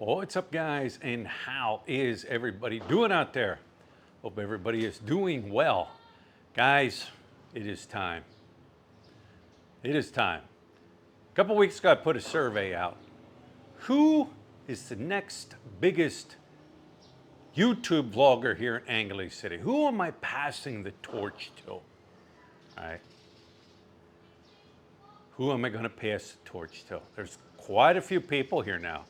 What's up, guys, and how is everybody doing out there? Hope everybody is doing well. Guys, it is time. It is time. A couple weeks ago, I put a survey out. Who is the next biggest YouTube vlogger here in Angeles City? Who am I passing the torch to? All right. Who am I going to pass the torch to? There's quite a few people here now.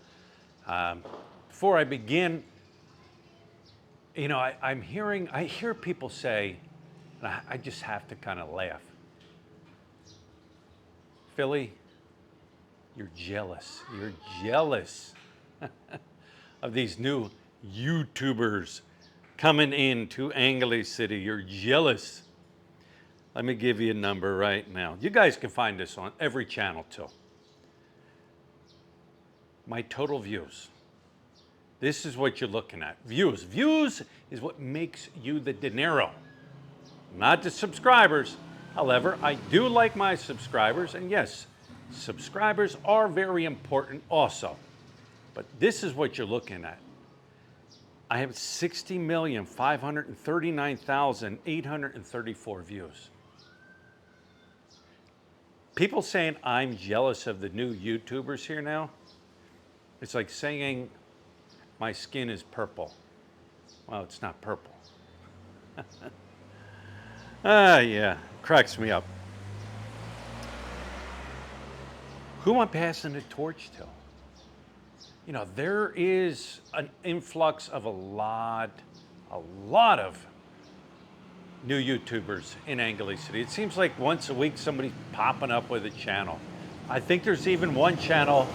Before I begin, you know, I hear people say, and I just have to kind of laugh. Philly, you're jealous. You're jealous of these new YouTubers coming into Angeles City. You're jealous. Let me give you a number right now. You guys can find this on every channel too. My total views. This is what you're looking at. Views. Views is what makes you the dinero, not the subscribers. However, I do like my subscribers, and yes, subscribers are very important also. But this is what you're looking at. I have 60,539,834 views. People saying I'm jealous of the new YouTubers here now, it's like saying my skin is purple. Well, it's not purple. Yeah, cracks me up. Who am I passing the torch to? You know, there is an influx of a lot of new YouTubers in Angeles City. It seems like once a week somebody's popping up with a channel. I think there's even one channel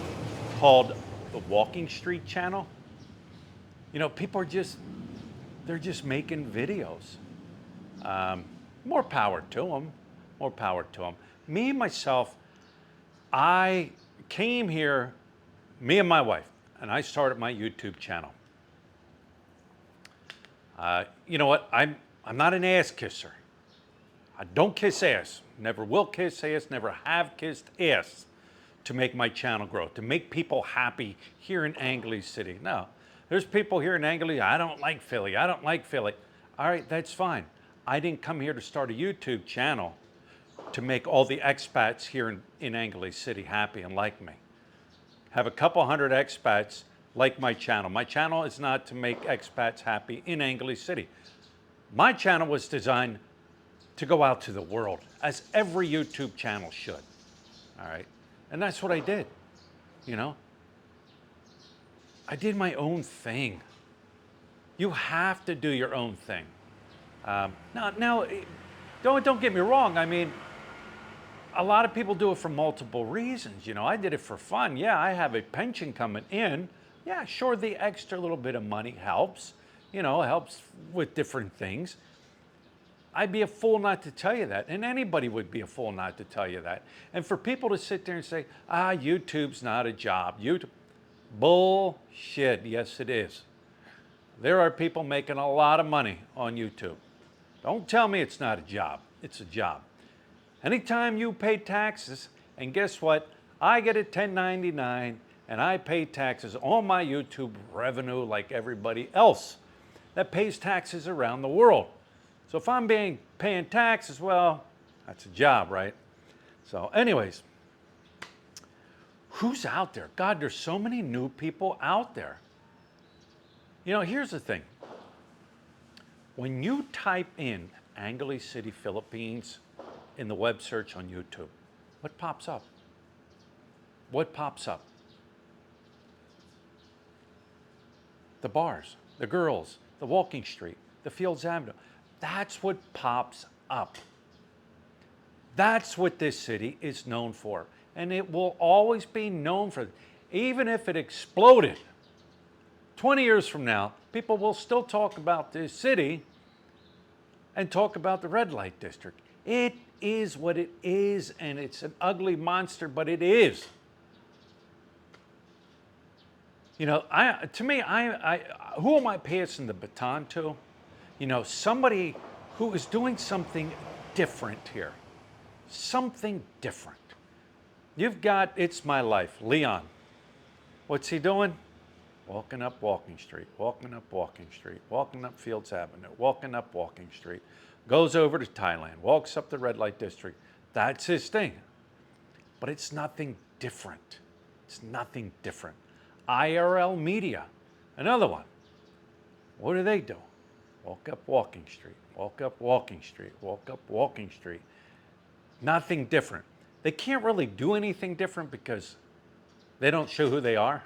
called the Walking Street channel. You know, people are they're just making videos. More power to them, more power to them. Me, myself, I came here, me and my wife, and I started my YouTube channel. You know what, I'm not an ass kisser. I don't kiss ass, never will kiss ass, never have kissed ass to make my channel grow, to make people happy here in Angeles City. No, there's people here in Angeles, I don't like Philly, I don't like Philly. All right, that's fine. I didn't come here to start a YouTube channel to make all the expats here in Angeles City happy and like me. Have a couple hundred expats like my channel. My channel is not to make expats happy in Angeles City. My channel was designed to go out to the world, as every YouTube channel should. All right. And that's what I did, you know. I did my own thing. You have to do your own thing. Now, don't get me wrong. I mean, a lot of people do it for multiple reasons. You know, I did it for fun. Yeah, I have a pension coming in. Yeah, sure, the extra little bit of money helps. You know, helps with different things. I'd be a fool not to tell you that, and anybody would be a fool not to tell you that. And for people to sit there and say, YouTube's not a job. YouTube, bullshit. Yes, it is. There are people making a lot of money on YouTube. Don't tell me it's not a job. It's a job. Anytime you pay taxes, and guess what? I get a 1099, and I pay taxes on my YouTube revenue like everybody else that pays taxes around the world. So if I'm paying taxes, well, that's a job, right? So anyways, who's out there? God, there's so many new people out there. You know, here's the thing. When you type in Angeles City, Philippines in the web search on YouTube, what pops up? What pops up? The bars, the girls, the walking street, the Fields Avenue. That's what pops up. That's what this city is known for. And it will always be known for. Even if it exploded, 20 years from now, people will still talk about this city and talk about the red light district. It is what it is, and it's an ugly monster, but it is. You know, who am I passing the baton to? You know, somebody who is doing something different here. Something different. You've got It's My Life, Leon. What's he doing? walking up Walking Street, walking up Walking Street, walking up Fields Avenue, walking up Walking Street, goes over to Thailand, walks up the red light district. That's his thing. But it's nothing different. It's nothing different. IRL media, another one. What do? Walk up Walking Street, walk up Walking Street, walk up Walking Street. Nothing different. They can't really do anything different because they don't show who they are.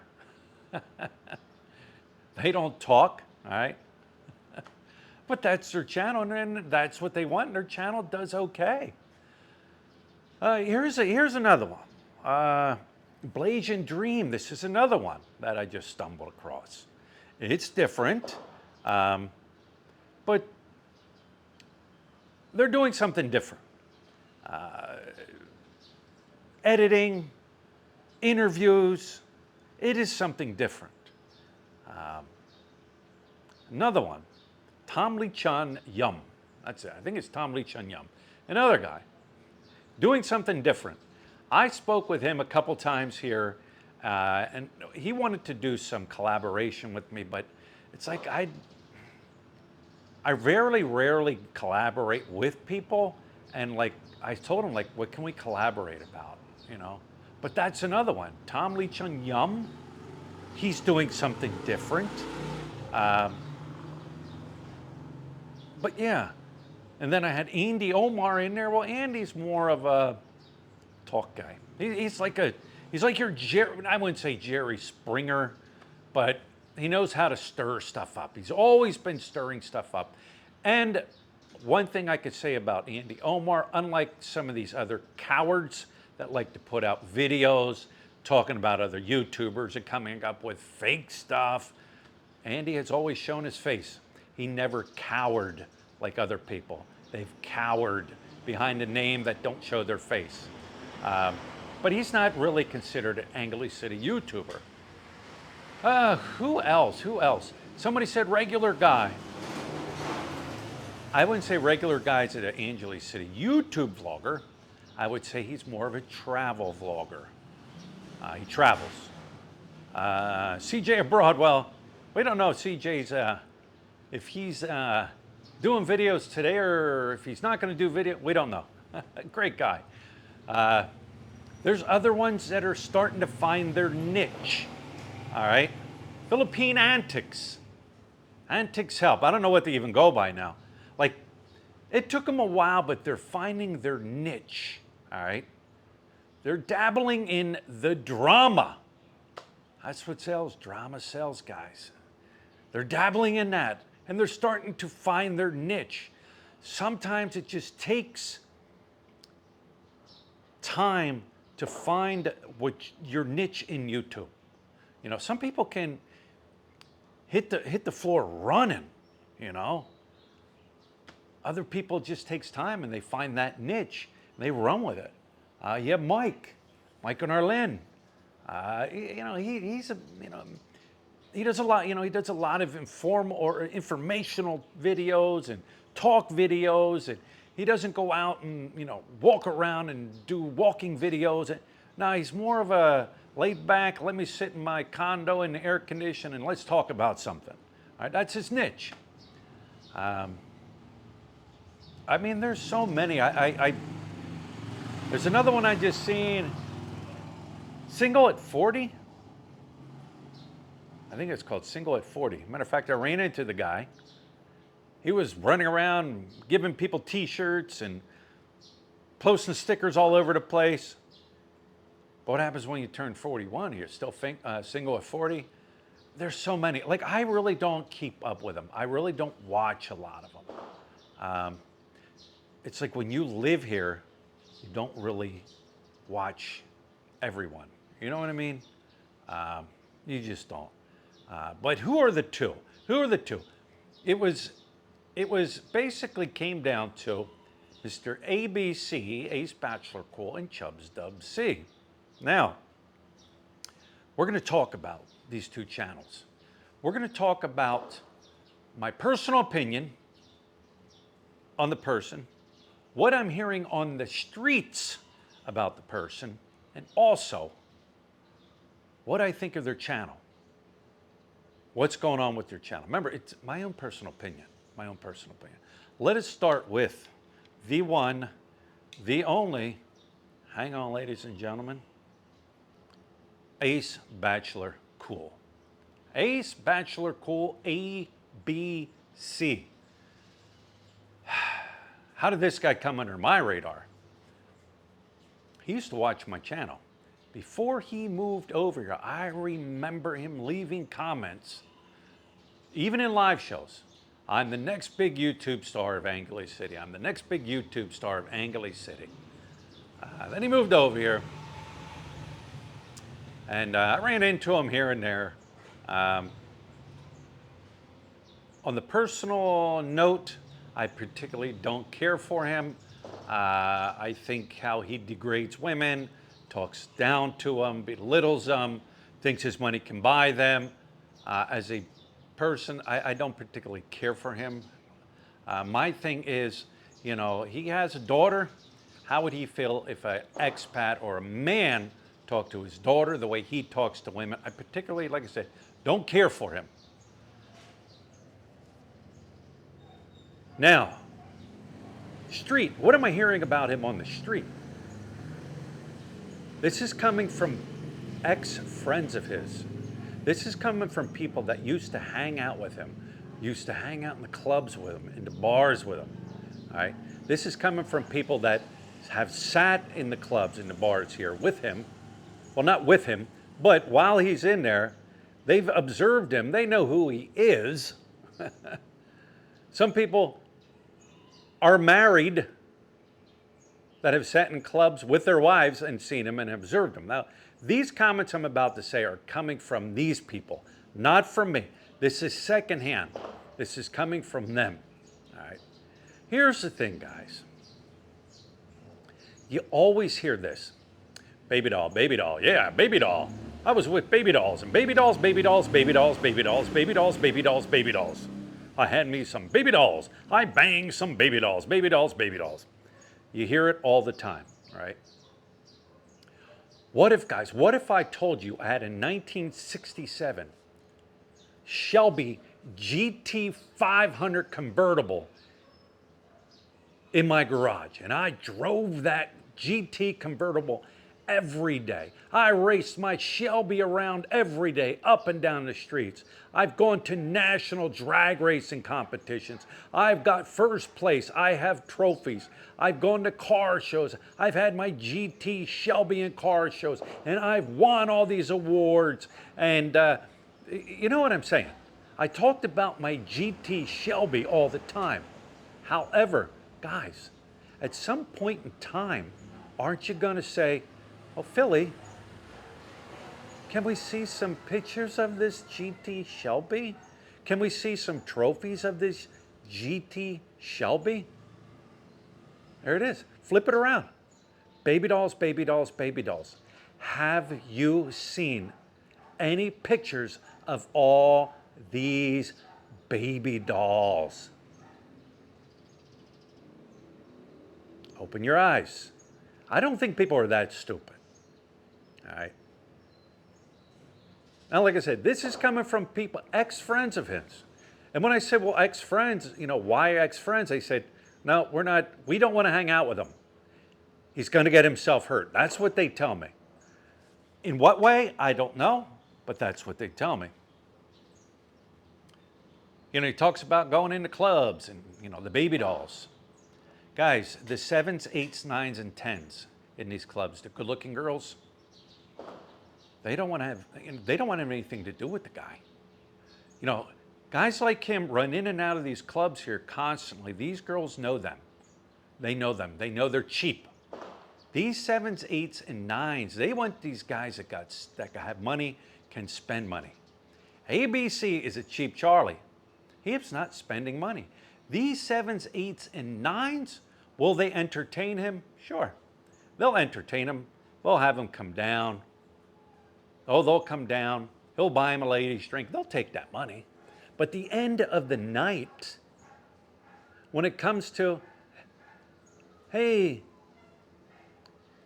They don't talk, all right? But that's their channel, and that's what they want, and their channel does okay. Here's another one. Blasian Dream. This is another one that I just stumbled across. It's different, but they're doing something different. Editing, interviews, it is something different. Another one, Tom Lee Chun Yum. That's it. I think it's Tom Lee Chun Yum. Another guy doing something different. I spoke with him a couple times here, and he wanted to do some collaboration with me, but it's like I rarely collaborate with people, and like I told him, like, what can we collaborate about, you know? But that's another one. Tom Lee Chun Yum, he's doing something different. But yeah, and then I had Andy Omar in there. Well, Andy's more of a talk guy. He's like your Jerry, I wouldn't say Jerry Springer, but he knows how to stir stuff up. He's always been stirring stuff up. And one thing I could say about Andy Omar, unlike some of these other cowards that like to put out videos talking about other YouTubers and coming up with fake stuff, Andy has always shown his face. He never cowered like other people. They've cowered behind a name that don't show their face. But he's not really considered an Angeles City YouTuber. Who else? Somebody said regular guy. I wouldn't say regular guy's an Angeles City YouTube vlogger. I would say he's more of a travel vlogger. He travels. CJ Abroad, well, we don't know if CJ's, if he's doing videos today or if he's not going to do video, we don't know. Great guy. There's other ones that are starting to find their niche. All right. Philippine Antics. Antics Help. I don't know what they even go by now. Like, it took them a while, but they're finding their niche. All right. They're dabbling in the drama. That's what sells. Drama sells, guys. They're dabbling in that, and they're starting to find their niche. Sometimes it just takes time to find what your niche in YouTube. You know, some people can hit the floor running, you know. Other people, it just takes time, and they find that niche, and they run with it. You have Mike and Arlen. You know, he's a, you know, he does a lot, you know, he does a lot of informal or informational videos and talk videos, and he doesn't go out and, you know, walk around and do walking videos. No, he's more of a laid back, let me sit in my condo in the air condition and let's talk about something. All right, that's his niche. I mean, there's so many. There's another one I just seen, Single at 40. I think it's called Single at 40. Matter of fact, I ran into the guy. He was running around giving people t-shirts and posting stickers all over the place. But what happens when you turn 41? You're still single at 40? There's so many. Like, I really don't keep up with them. I really don't watch a lot of them. It's like when you live here, you don't really watch everyone. You know what I mean? You just don't. But who are the two? Who are the two? It was basically came down to Mr. ABC, Ace Bachelor Cool, and Chubbs Dubs C. Now, we're going to talk about these two channels. We're going to talk about my personal opinion on the person, what I'm hearing on the streets about the person, and also what I think of their channel. what's going on with your channel. Remember, it's my own personal opinion. My own personal opinion. Let us start with the one, the only, hang on, ladies and gentlemen, Ace Bachelor Cool. Ace Bachelor Cool, ABC. How did this guy come under my radar? He used to watch my channel. Before he moved over here, I remember him leaving comments, even in live shows. I'm the next big YouTube star of Angeles City. I'm the next big YouTube star of Angeles City. Then he moved over here, and I ran into him here and there. On the personal note, I particularly don't care for him. I think how he degrades women, talks down to them, belittles them, thinks his money can buy them. As a person, I don't particularly care for him. My thing is, you know, he has a daughter. How would he feel if an expat or a man talked to his daughter the way he talks to women? I particularly, like I said, don't care for him. Now, street, what am I hearing about him on the street? This is coming from ex-friends of his. This is coming from people that used to hang out with him, used to hang out in the clubs with him, in the bars with him, all right? This is coming from people that have sat in the clubs, in the bars here with him. Well, not with him, but while he's in there, they've observed him. They know who he is. Some people are married that have sat in clubs with their wives and seen him and observed him. Now, these comments I'm about to say are coming from these people, not from me. This is secondhand. This is coming from them. All right. Here's the thing, guys. You always hear this. Baby doll, yeah, baby doll. I was with baby dolls and baby dolls, baby dolls, baby dolls, baby dolls, baby dolls, baby dolls, baby dolls. I had me some baby dolls. I banged some baby dolls, baby dolls, baby dolls. You hear it all the time, right? What if, guys, what if I told you I had a 1967 Shelby GT 500 convertible in my garage, and I drove that GT convertible every day. I raced my Shelby around every day, up and down the streets. I've gone to national drag racing competitions. I've got first place. I have trophies. I've gone to car shows. I've had my GT Shelby in car shows, and I've won all these awards. And you know what I'm saying? I talked about my GT Shelby all the time. However, guys, at some point in time, aren't you going to say, oh, Philly, can we see some pictures of this GT Shelby? Can we see some trophies of this GT Shelby? There it is. Flip it around. Baby dolls, baby dolls, baby dolls. Have you seen any pictures of all these baby dolls? Open your eyes. I don't think people are that stupid. All right. Now, like I said, this is coming from people, ex-friends of his. And when I said, well, ex-friends, you know, why ex-friends? They said, no, we don't want to hang out with him. He's going to get himself hurt. That's what they tell me. In what way? I don't know, but that's what they tell me. You know, he talks about going into clubs and, you know, the baby dolls. Guys, the 7s, 8s, 9s, and 10s in these clubs, the good-looking girls, they don't want to have anything to do with the guy. You know, guys like him run in and out of these clubs here constantly. These girls know them. They know them. They know they're cheap. These 7s, 8s, and 9s, they want these guys that have money, can spend money. ABC is a cheap Charlie. He's not spending money. These 7s, 8s, and 9s, will they entertain him? Sure. They'll entertain him. They'll have him come down. Oh, they'll come down. He'll buy him a ladies' drink. They'll take that money. But the end of the night, when it comes to, hey,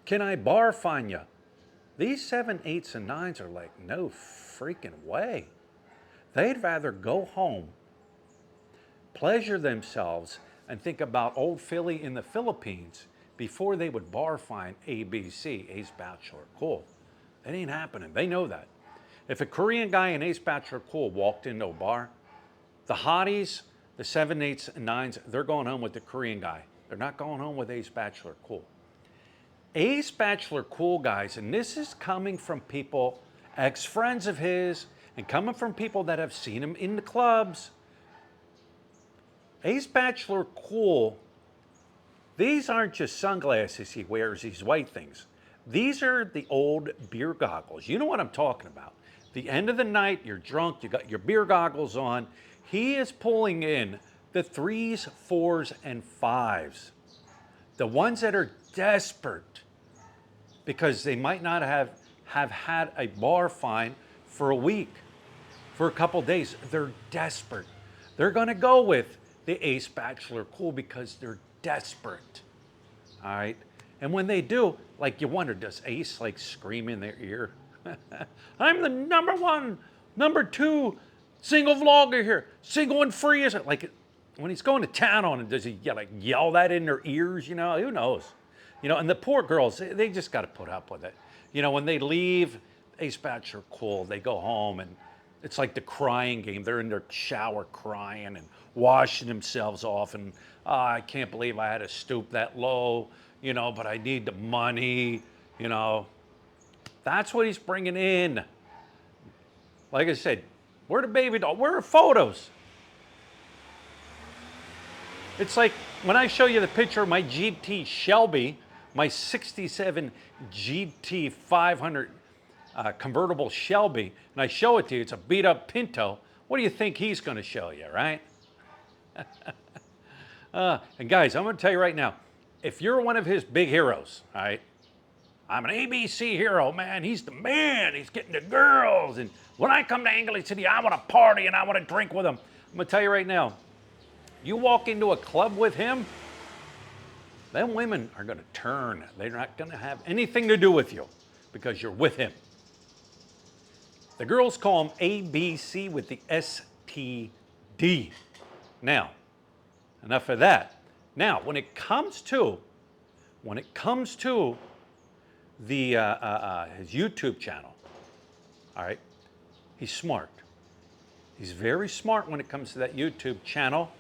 can I bar fine you? These 7, 8s, and 9s are like, no freaking way. They'd rather go home, pleasure themselves, and think about old Philly in the Philippines before they would bar find ABC, Ace Bachelor Cool. It ain't happening. They know that. If a Korean guy in Ace Bachelor Cool walked into a bar, the hotties, the 7, 8s, and 9s, they're going home with the Korean guy. They're not going home with Ace Bachelor Cool. Ace Bachelor Cool, guys, and this is coming from people, ex-friends of his, and coming from people that have seen him in the clubs. Ace Bachelor Cool, these aren't just sunglasses he wears, these white things. These are the old beer goggles. You know what I'm talking about. The end of the night, you're drunk, you got your beer goggles on. He is pulling in the 3s, 4s, and 5s. The ones that are desperate because they might not have had a bar fine for a week, for a couple days. They're desperate. They're gonna go with the Ace Bachelor Cool because they're desperate, all right? And when they do, like you wonder, does Ace like scream in their ear? I'm the #1, #2 single vlogger here, single and free. Is it like when he's going to town on it? Does he yell that in their ears? You know, who knows? You know, and the poor girls, they just got to put up with it. You know, when they leave Ace Bachelor Cool, they go home and it's like the crying game. They're in their shower crying and washing themselves off and I can't believe I had to stoop that low, you know, but I need the money, you know. That's what he's bringing in. Like I said, where the baby doll? Where are photos? It's like when I show you the picture of my GT Shelby, my 67 GT 500 convertible Shelby, and I show it to you, it's a beat up Pinto. What do you think he's going to show you, right? And guys, I'm going to tell you right now, if you're one of his big heroes, all right, I'm an ABC hero, man. He's the man. He's getting the girls. And when I come to Angeles City, I want to party and I want to drink with him. I'm going to tell you right now, you walk into a club with him, them women are going to turn. They're not going to have anything to do with you because you're with him. The girls call him ABC with the STD. Now, enough of that. Now, when it comes to the his YouTube channel, all right, he's smart. He's very smart when it comes to that YouTube channel.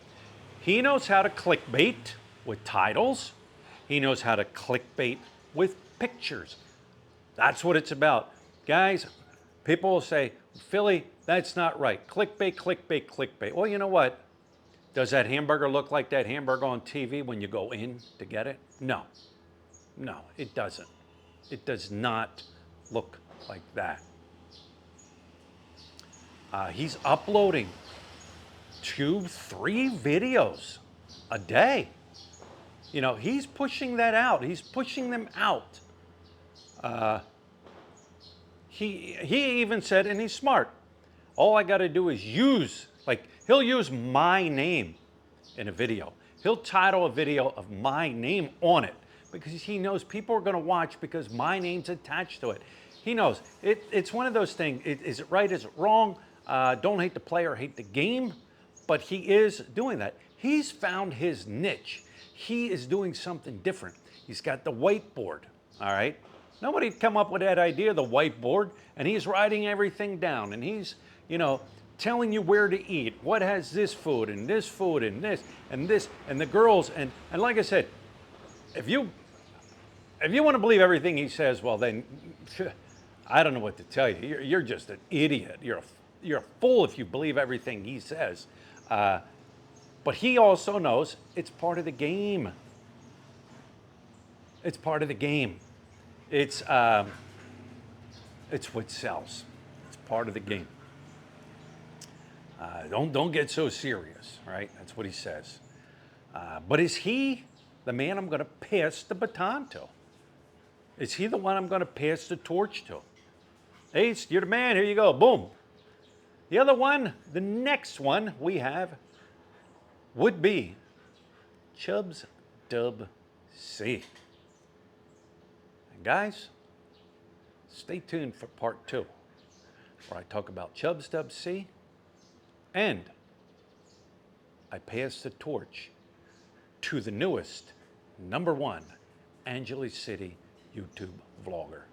He knows how to clickbait with titles. He knows how to clickbait with pictures. That's what it's about. Guys, people will say, Philly, that's not right. Clickbait, clickbait, clickbait. Well, you know what? Does that hamburger look like that hamburger on TV when you go in to get it? No. No, it doesn't. It does not look like that. He's uploading 2, 3 videos a day. You know, he's pushing that out. He's pushing them out. He even said, and he's smart, all I got to do is use, like, he'll use my name in a video. He'll title a video of my name on it because he knows people are going to watch because my name's attached to it. He knows. It's one of those things. Is it right? Is it wrong? Don't hate the player, hate the game. But he is doing that. He's found his niche. He is doing something different. He's got the whiteboard, all right? Nobody come up with that idea, the whiteboard, and he's writing everything down, and he's, you know, telling you where to eat, what has this food, and this food, and this, and this, and the girls, and like I said, if you want to believe everything he says, well then, I don't know what to tell you. You're just an idiot. You're a fool if you believe everything he says. But he also knows it's part of the game. It's part of the game. It's what sells. It's part of the game. Don't get so serious, right? That's what he says. But is he the man I'm going to pass the baton to? Is he the one I'm going to pass the torch to? Ace, you're the man. Here you go. Boom. The other one, the next one we have would be Chubbs Dub C. And guys, stay tuned for part 2, where I talk about Chubbs Dub C And I pass the torch to the newest, #1 Angeles City YouTube vlogger.